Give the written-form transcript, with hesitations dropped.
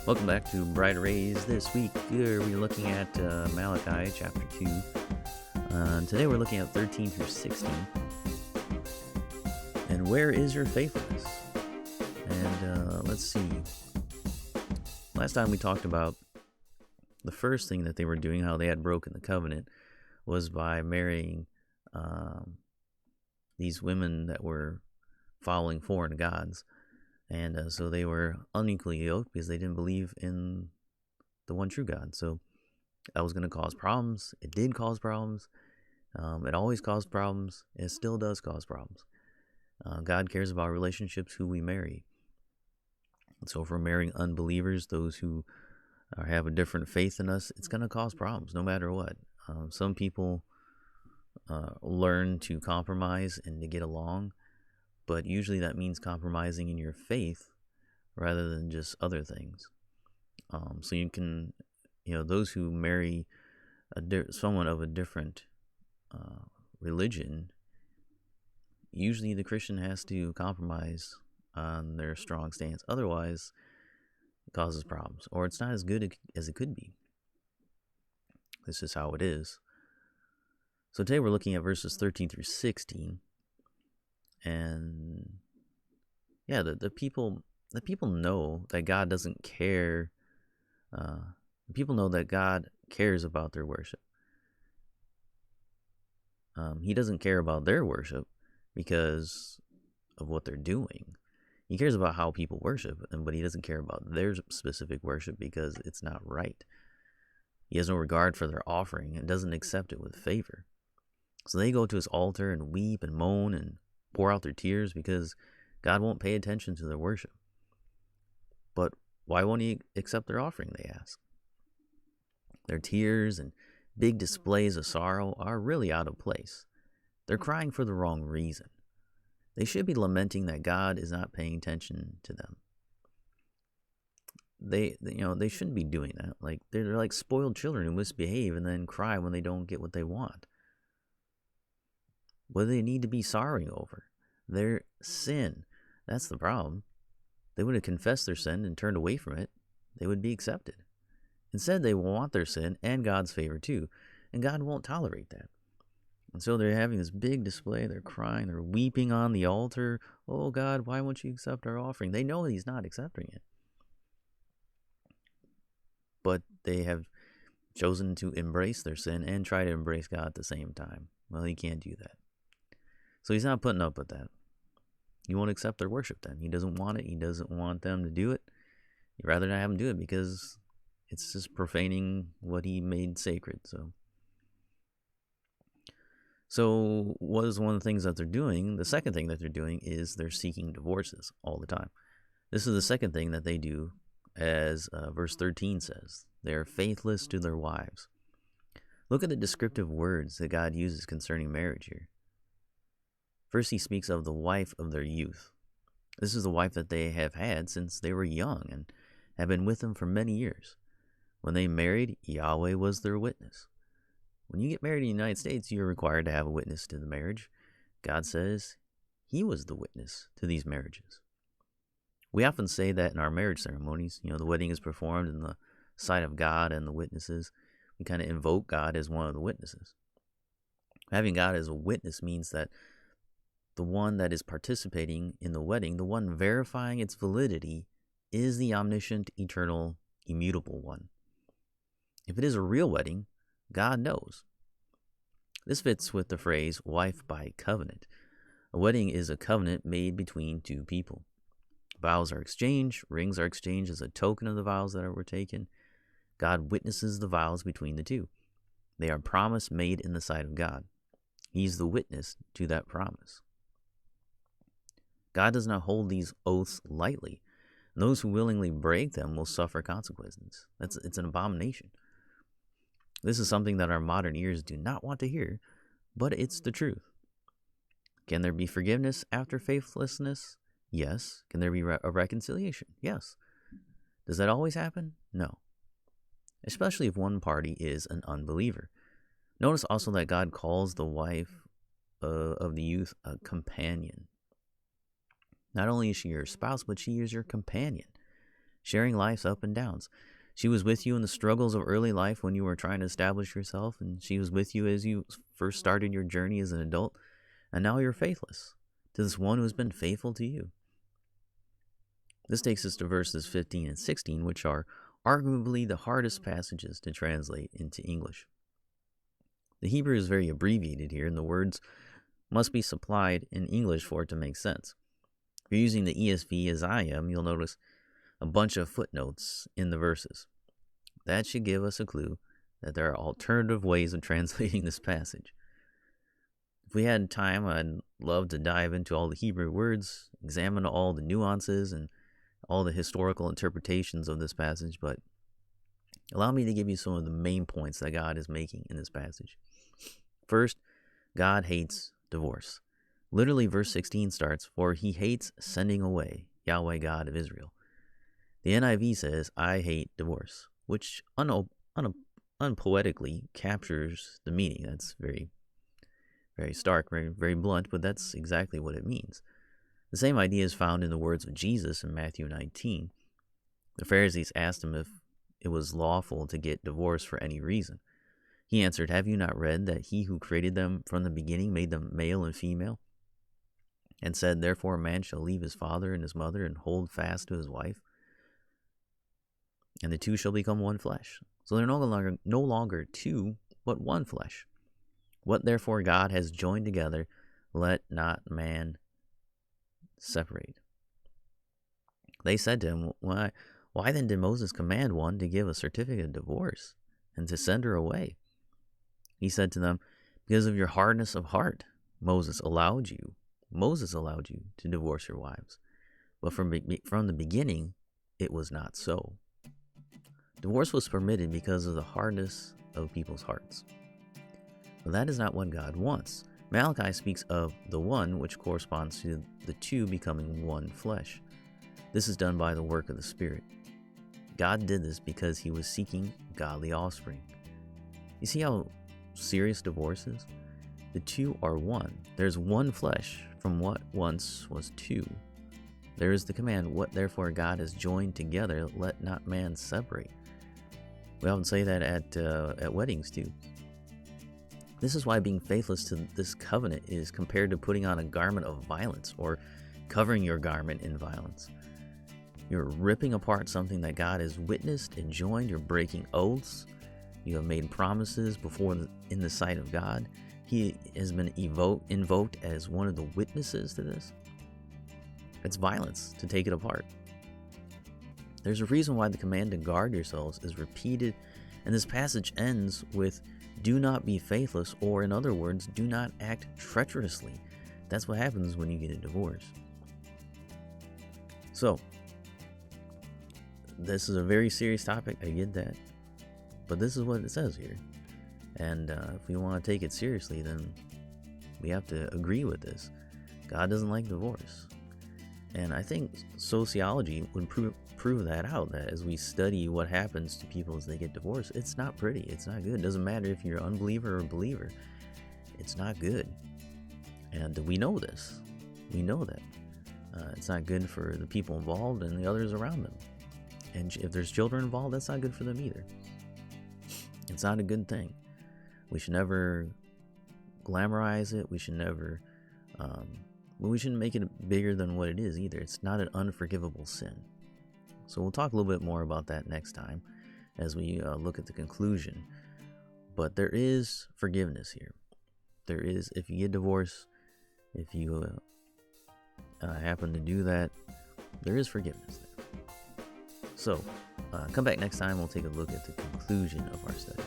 Welcome back to Bright Rays. This week we're looking at Malachi chapter 2. Today we're looking at 13 through 16. And where is your faithfulness? And let's see. Last time we talked about the first thing that they were doing, how they had broken the covenant, was by marrying these women that were following foreign gods. And so they were unequally yoked because they didn't believe in the one true God. So that was going to cause problems. It did cause problems. It always caused problems. It still does cause problems. God cares about relationships, who we marry. And so if we're marrying unbelievers, those who have a different faith than us, it's going to cause problems no matter what. Some people learn to compromise and to get along. But usually that means compromising in your faith rather than just other things. So you can, those who marry someone of a different religion, usually the Christian has to compromise on their strong stance. Otherwise, it causes problems, or it's not as good as it could be. This is how it is. So today we're looking at verses 13 through 16. And yeah, the people know that God doesn't care. People know that God cares about their worship. He doesn't care about their worship because of what they're doing. He cares about how people worship, but he doesn't care about their specific worship because it's not right. He has no regard for their offering and doesn't accept it with favor. So they go to his altar and weep and moan and pour out their tears because God won't pay attention to their worship. But why won't he accept their offering, they ask. Their tears and big displays of sorrow are really out of place. They're crying for the wrong reason. They should be lamenting that God is not paying attention to them. They shouldn't be doing that. Like they're like spoiled children who misbehave and then cry when they don't get what they want. What do they need to be sorrowing over? Their sin. That's the problem. They would have confessed their sin and turned away from it. They would be accepted. Instead, they want their sin and God's favor too. And God won't tolerate that. And so they're having this big display. They're crying. They're weeping on the altar. Oh, God, why won't you accept our offering? They know he's not accepting it. But they have chosen to embrace their sin and try to embrace God at the same time. Well, he can't do that. So he's not putting up with that. He won't accept their worship then. He doesn't want it. He doesn't want them to do it. He'd rather not have them do it because it's just profaning what he made sacred. So what is one of the things that they're doing? The second thing that they're doing is they're seeking divorces all the time. This is the second thing that they do, as verse 13 says. They are faithless to their wives. Look at the descriptive words that God uses concerning marriage here. First, he speaks of the wife of their youth. This is the wife that they have had since they were young and have been with them for many years. When they married, Yahweh was their witness. When you get married in the United States, you're required to have a witness to the marriage. God says he was the witness to these marriages. We often say that in our marriage ceremonies, the wedding is performed in the sight of God and the witnesses. We kind of invoke God as one of the witnesses. Having God as a witness means that the one that is participating in the wedding, the one verifying its validity, is the omniscient, eternal, immutable one. If it is a real wedding, God knows. This fits with the phrase wife by covenant. A wedding is a covenant made between two people. Vows are exchanged, rings are exchanged as a token of the vows that were taken. God witnesses the vows between the two. They are promise made in the sight of God. He's the witness to that promise. God does not hold these oaths lightly. And those who willingly break them will suffer consequences. It's an abomination. This is something that our modern ears do not want to hear, but it's the truth. Can there be forgiveness after faithlessness? Yes. Can there be a reconciliation? Yes. Does that always happen? No. Especially if one party is an unbeliever. Notice also that God calls the wife of the youth a companion. Not only is she your spouse, but she is your companion. sharing life's up and downs. She was with you in the struggles of early life when you were trying to establish yourself, and she was with you as you first started your journey as an adult, and now you're faithless to this one who has been faithful to you. This takes us to verses 15 and 16, which are arguably the hardest passages to translate into English. The Hebrew is very abbreviated here, and the words must be supplied in English for it to make sense. If you're using the ESV as I am, you'll notice a bunch of footnotes in the verses. That should give us a clue that there are alternative ways of translating this passage. If we had time, I'd love to dive into all the Hebrew words, examine all the nuances and all the historical interpretations of this passage, but allow me to give you some of the main points that God is making in this passage. First, God hates divorce. Literally, verse 16 starts, "For he hates sending away, Yahweh God of Israel." The NIV says, "I hate divorce," which unpoetically captures the meaning. That's very, very stark, very, very blunt, but that's exactly what it means. The same idea is found in the words of Jesus in Matthew 19. The Pharisees asked him if it was lawful to get divorced for any reason. He answered, "Have you not read that he who created them from the beginning made them male and female? And said, therefore a man shall leave his father and his mother and hold fast to his wife, and the two shall become one flesh." So they're no longer two, but one flesh. "What therefore God has joined together, let not man separate." They said to him, Why then did Moses command one to give a certificate of divorce and to send her away? He said to them, "Because of your hardness of heart, Moses allowed you to divorce your wives. But from the beginning, it was not so." Divorce was permitted because of the hardness of people's hearts. But that is not what God wants. Malachi speaks of the one, which corresponds to the two becoming one flesh. This is done by the work of the Spirit. God did this because he was seeking godly offspring. You see how serious divorce is? The two are one. There's one flesh from what once was two. There is the command, "What therefore God has joined together, let not man separate." We often say that at weddings too. This is why being faithless to this covenant is compared to putting on a garment of violence or covering your garment in violence. You're ripping apart something that God has witnessed and joined. You're breaking oaths. You have made promises in the sight of God. He has been invoked as one of the witnesses to this. It's violence to take it apart. There's a reason why the command to guard yourselves is repeated, and this passage ends with, "Do not be faithless," or in other words, do not act treacherously. That's what happens when you get a divorce. So, this is a very serious topic, I get that. But this is what it says here. And if we want to take it seriously, then we have to agree with this. God doesn't like divorce. And I think sociology would prove that out, that as we study what happens to people as they get divorced, it's not pretty. It's not good. It doesn't matter if you're an unbeliever or a believer. It's not good. And we know this. We know that. It's not good for the people involved and the others around them. And if there's children involved, that's not good for them either. It's not a good thing. We should never glamorize it. We should never, we shouldn't make it bigger than what it is either. It's not an unforgivable sin. So we'll talk a little bit more about that next time as we look at the conclusion. But there is forgiveness here. There is, if you get divorced, if you happen to do that, there is forgiveness there. So, come back next time. We'll take a look at the conclusion of our study.